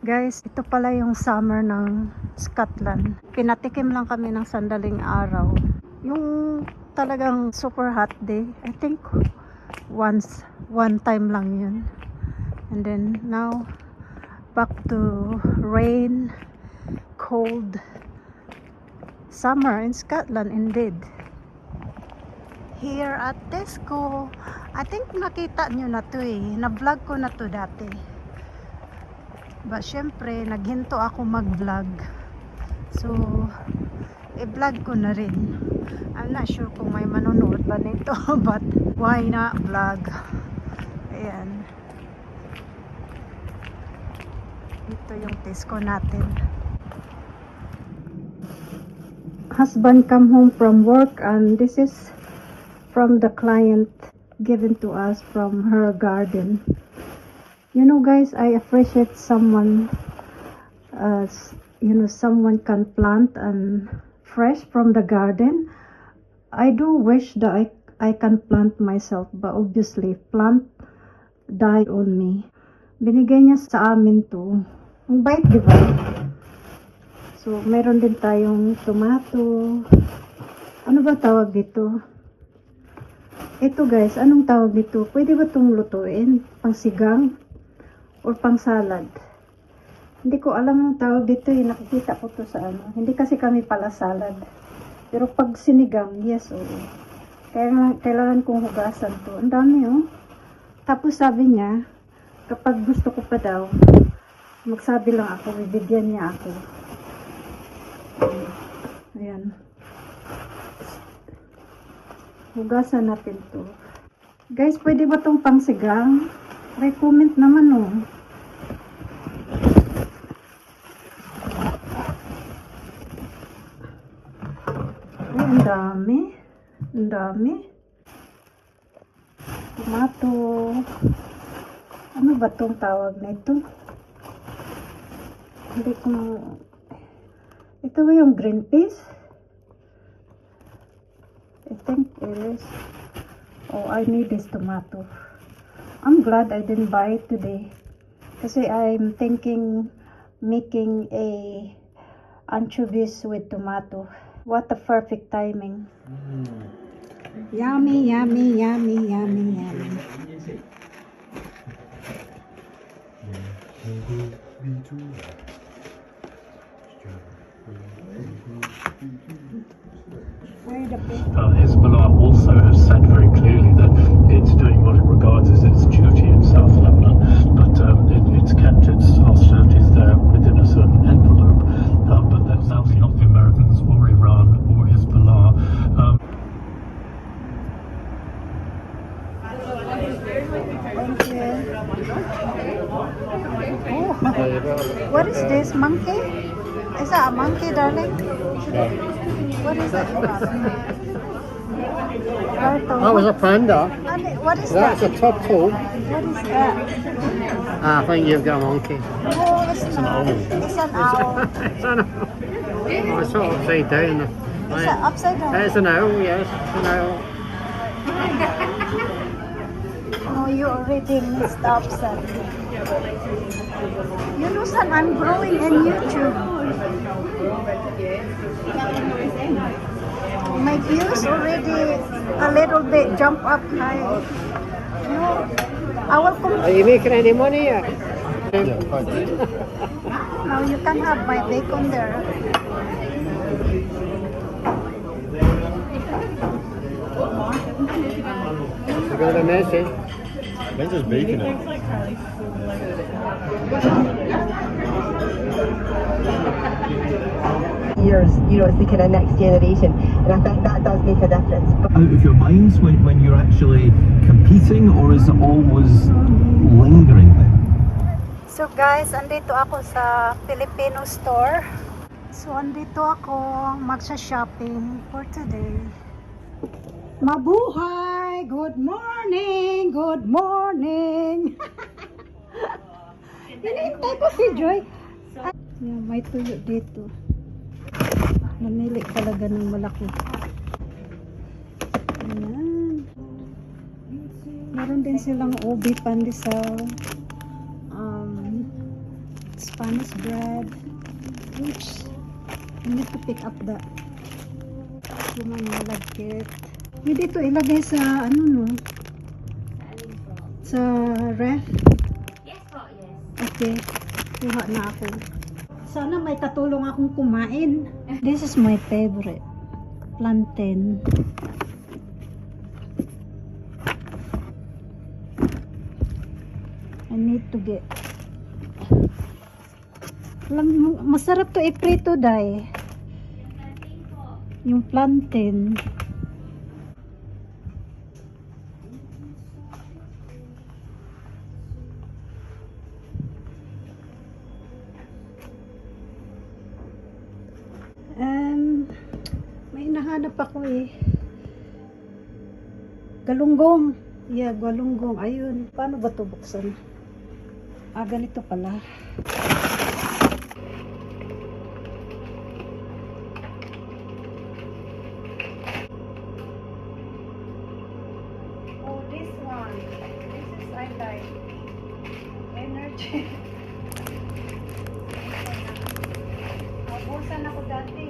Guys, ito pala yung summer ng Scotland. Pinatikim lang kami ng sandaling araw. Yung talagang super hot day, I think one time lang yun. And then now, back to rain, cold summer in Scotland indeed. Here at Tesco, I think nakita nyo na to eh. Na-vlog ko na to dati. But syempre, naghinto ako mag-vlog. So, i-vlog ko na rin. I'm not sure kung may manonood ba nito. But, why not vlog? Ayan. Ito yung Tesco natin. Husband come home from work and this is from the client given to us from her garden. You know guys, I appreciate someone someone can plant and fresh from the garden. I do wish that I can plant myself, but obviously plant die on me. Binigay niya sa amin to. Ang bait, di ba? So, meron din tayong tomato. Ano ba tawag dito? Ito guys, anong tawag dito? Pwede ba itong lutuin? Pang sigang? Or pang salad? Hindi ko alam ang tawag dito eh. Nakikita ko to sa ano. Hindi kasi kami pala salad. Pero pag sinigang, yes oo. Kailangan kong hugasan to. Ang dami oh. Tapos sabi niya, kapag gusto ko pa daw, magsabi lang ako, bibigyan niya ako. Ayan. Hugasan natin to. Guys, pwede ba tong pangsigang? Recommend naman oh. Ay, ang dami. Ang dami. Tomato. Ano ba tong tawag na ito? Hindi ko. Ito ba yung green peas? I think it is. Oh, I need this tomato. I'm glad I didn't buy it today. Kasi I'm thinking making a anchovies with tomato. What a perfect timing. Yummy, yummy, yummy, yummy, yummy. Hezbollah also have said very clearly that it's doing what it regards as its duty in South Lebanon, but it's kept its hostilities there within a certain envelope. But that's obviously not the Americans or Iran or Hezbollah. Oh, what is this? Monkey? Is that a monkey, darling? What is it? Oh, it's a panda. What is that? That's a turtle. What is that? I think you've got a monkey. No, it's not. It's an owl. It's an owl. Oh, it's sort of upside down. Is that upside down? It's an owl, yes. It's an owl. No, you already messed up, son. You know, son, I'm growing in YouTube. My views already a little bit jump up high. No, I will come. Are you making any money yet? Now you can have my bacon there. You got a message? They're just baking it. Years, it's the kind of next generation, and I think that does make a difference. Out of your minds when you're actually competing, or is it always lingering there? So guys, andito ako sa Filipino store. So andito ako magsha-shopping for today. Mabuhay! Good morning! Good morning! Hinihintay ko si Joy. Yeah, may tuyo dito. Namili talaga ng malaki. Ayan. Meron din silang ubi pandesal. Spanish bread. Oops. I need to pick up the suman malagkit. Pwede ito ilagay sa ano no? Sa ref? Yes po, yes. Okay. Kuha na ako. Sana may katulong akong kumain. This is my favorite. Plantain. I need to get. Masarap to iprito, day. Yung plantain. May hinahanap ako eh. Galunggong. Yeah, galunggong. Ayun. Paano ba ito buksan? Ganito pala. Oh, this one. This is I like. Energy. Mabusan ako dati.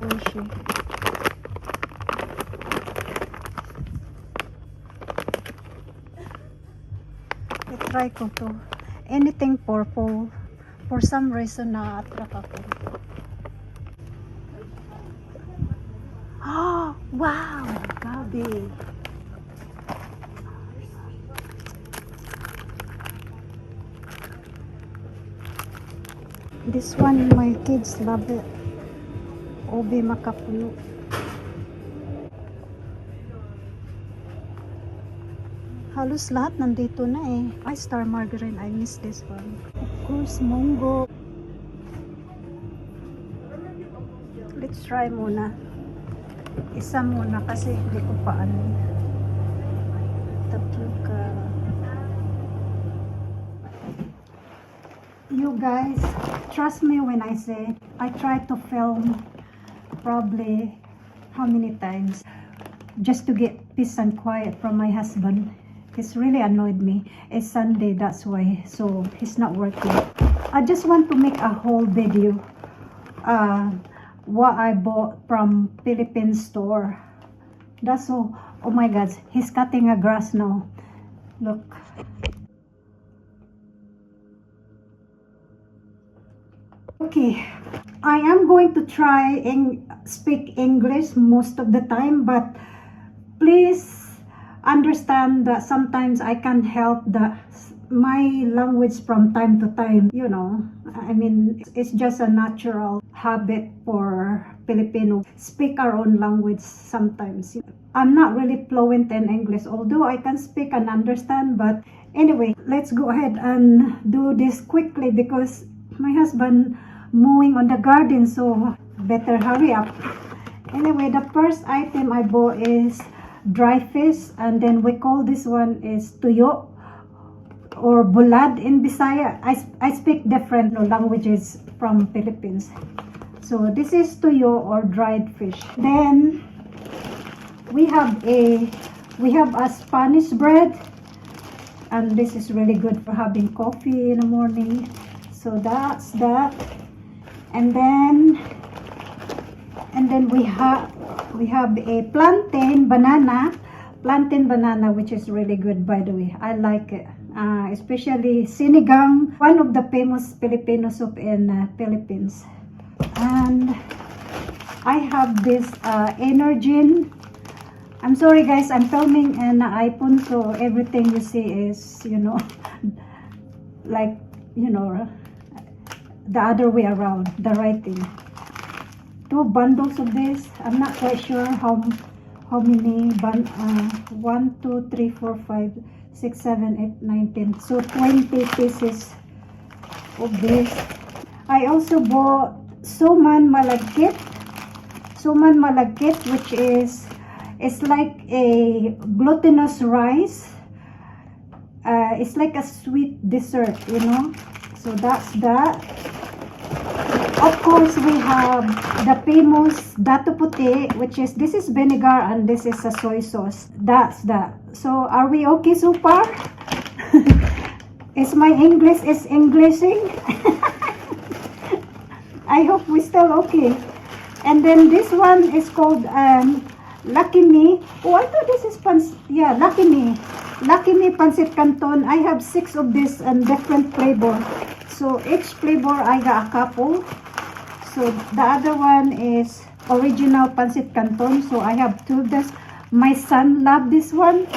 Ocean. I-try ko to. Anything purple. For some reason na-attract ako. Oh, wow! Gabi. This one, my kids love it. Obi makapuno. Halos lahat nandito na eh. Ay, star margarine. I miss this one. Of course, munggo. Let's try muna. Isa muna kasi hindi ko pa ano. Tatlo ka. You guys, trust me when I say I try to film probably how many times just to get peace and quiet from my husband. He's really annoyed me. It's Sunday, that's why. So he's not working. I just want to make a whole video what I bought from Philippine store. That's all. Oh my god, he's cutting a grass now. Look. Okay, I am going to try and speak English most of the time, but please understand that sometimes I can't help my language from time to time. You know, I mean, it's just a natural habit for Filipino. Speak our own language sometimes. I'm not really fluent in English, although I can speak and understand, but anyway, let's go ahead and do this quickly because my husband mowing on the garden, so better hurry up. Anyway, the first item I bought is dry fish, and then we call this one is tuyo or bulad in Bisaya. I speak different languages from Philippines. So this is tuyo or dried fish. Then we have a Spanish bread, and this is really good for having coffee in the morning. So that's that. And then we have a plantain banana, which is really good, by the way. I like it, especially sinigang, one of the famous Filipino soup in Philippines. And I have this Energin. I'm sorry guys, I'm filming an iPhone, so everything you see is, you know, like, you know, the other way around, the writing. 2 bundles of this. I'm not quite sure how many 1, 2, 3, 4, 5, 6, 7, 8, 9, 10. So 20 pieces of this. I also bought suman malagkit, which is like a glutinous rice. It's like a sweet dessert, you know. So that's that. Of course, we have the famous Dato Puti, which is, this is vinegar and this is a soy sauce. That's that. So, are we okay so far? Is my English is Englishing? I hope we're still okay. And then this one is called Lucky Me. Oh, I thought this is Lucky Me. Lucky Me Pancit Canton. I have 6 of this and different flavor. So each flavor I got a couple. So the other one is original Pancit Canton. So I have 2 of this. My son loved this one.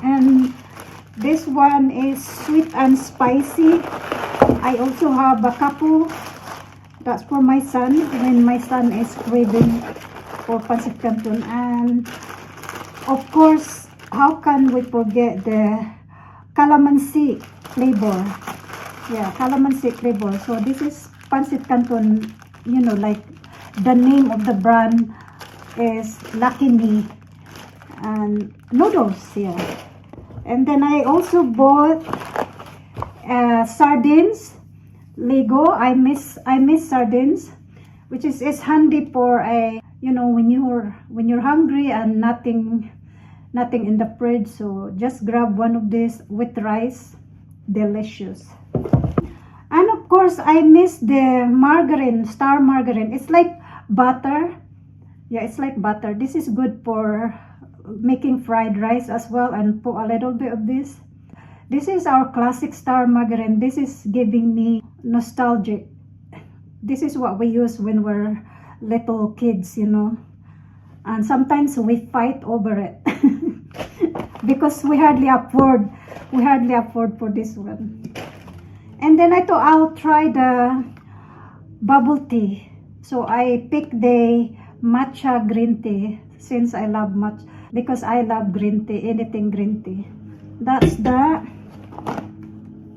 And this one is sweet and spicy. I also have a couple. That's for my son when my son is craving for Pancit Canton. And of course, how can we forget the calamansi flavor? Yeah, calamansi flavor. So this is Pancit Canton, you know, like the name of the brand is Lucky Me. And noodles, yeah. And then I also bought sardines. Lego. I miss sardines, which is handy for a, you know, when you're hungry and nothing in the fridge. So just grab one of these with rice. Delicious. And of course, I miss the margarine, Star Margarine. It's like butter. Yeah, it's like butter. This is good for making fried rice as well, and put a little bit of this. This is our classic Star Margarine. This is giving me nostalgic. This is what we use when we're little kids, you know. And sometimes we fight over it because we hardly afford for this one. And then I thought I'll try the bubble tea. So I picked the matcha green tea since I love matcha, because I love green tea, anything green tea. That's that.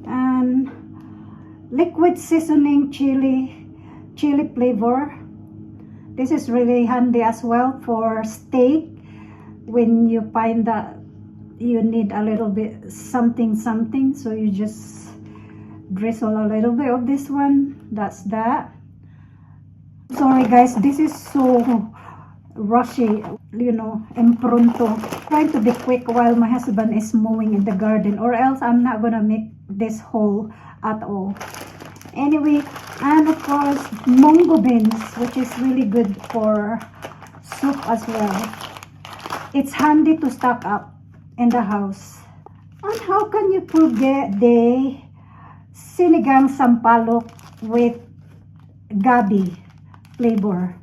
And liquid seasoning chili flavor. This is really handy as well for steak when you find that you need a little bit something, so you just drizzle a little bit of this one. That's that. Sorry guys, this is so rushy, you know, impronto. Trying to be quick while my husband is mowing in the garden, or else I'm not gonna make this whole at all. Anyway, and of course mungo beans, which is really good for soup as well. It's handy to stock up in the house. And how can you forget the sinigang sampalok with gabi flavor?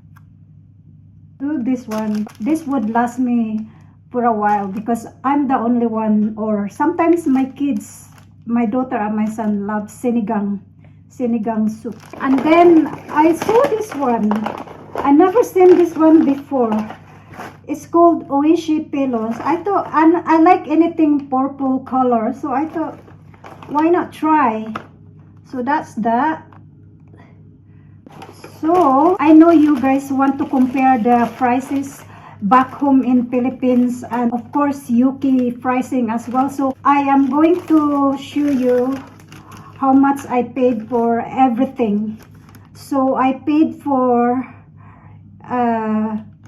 Do this one. This would last me for a while because I'm the only one, or sometimes my kids, my daughter and my son love sinigang soup. And then I saw this one. I never seen this one before. It's called Oishi Pelos. I thought, and I like anything purple color, so I thought, why not try? So that's that. So I know you guys want to compare the prices back home in Philippines, and of course Yuki pricing as well. So I am going to show you how much I paid for everything. So I paid for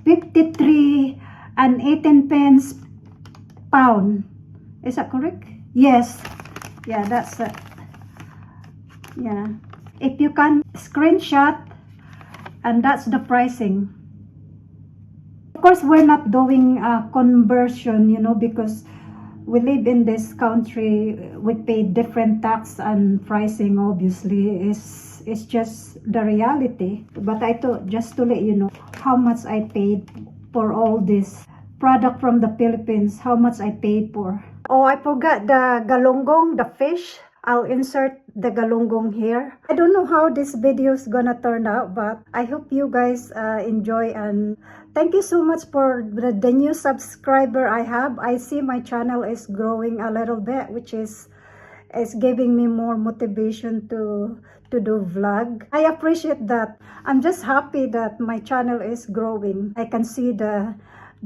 53 and 18 pence pound. Is that correct? Yes. Yeah, that's it. Yeah. If you can screenshot, and that's the pricing. Of course, we're not doing a conversion, you know, because we live in this country. We pay different tax and pricing, obviously. It's just the reality. But I thought just to let you know how much I paid for all this product from the Philippines, how much I paid for. Oh, I forgot the galunggong, the fish. I'll insert the galunggong here. I don't know how this video is gonna turn out, but I hope you guys enjoy, and thank you so much for the new subscriber I have. I see my channel is growing a little bit, which is giving me more motivation to do vlog. I appreciate that. I'm just happy that my channel is growing. I can see the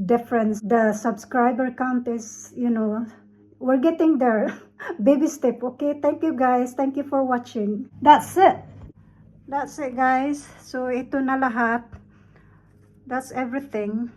difference. The subscriber count is, you know, we're getting there. Baby step. Okay, thank you guys. Thank you for watching. That's it. That's it guys. So ito na lahat. That's everything.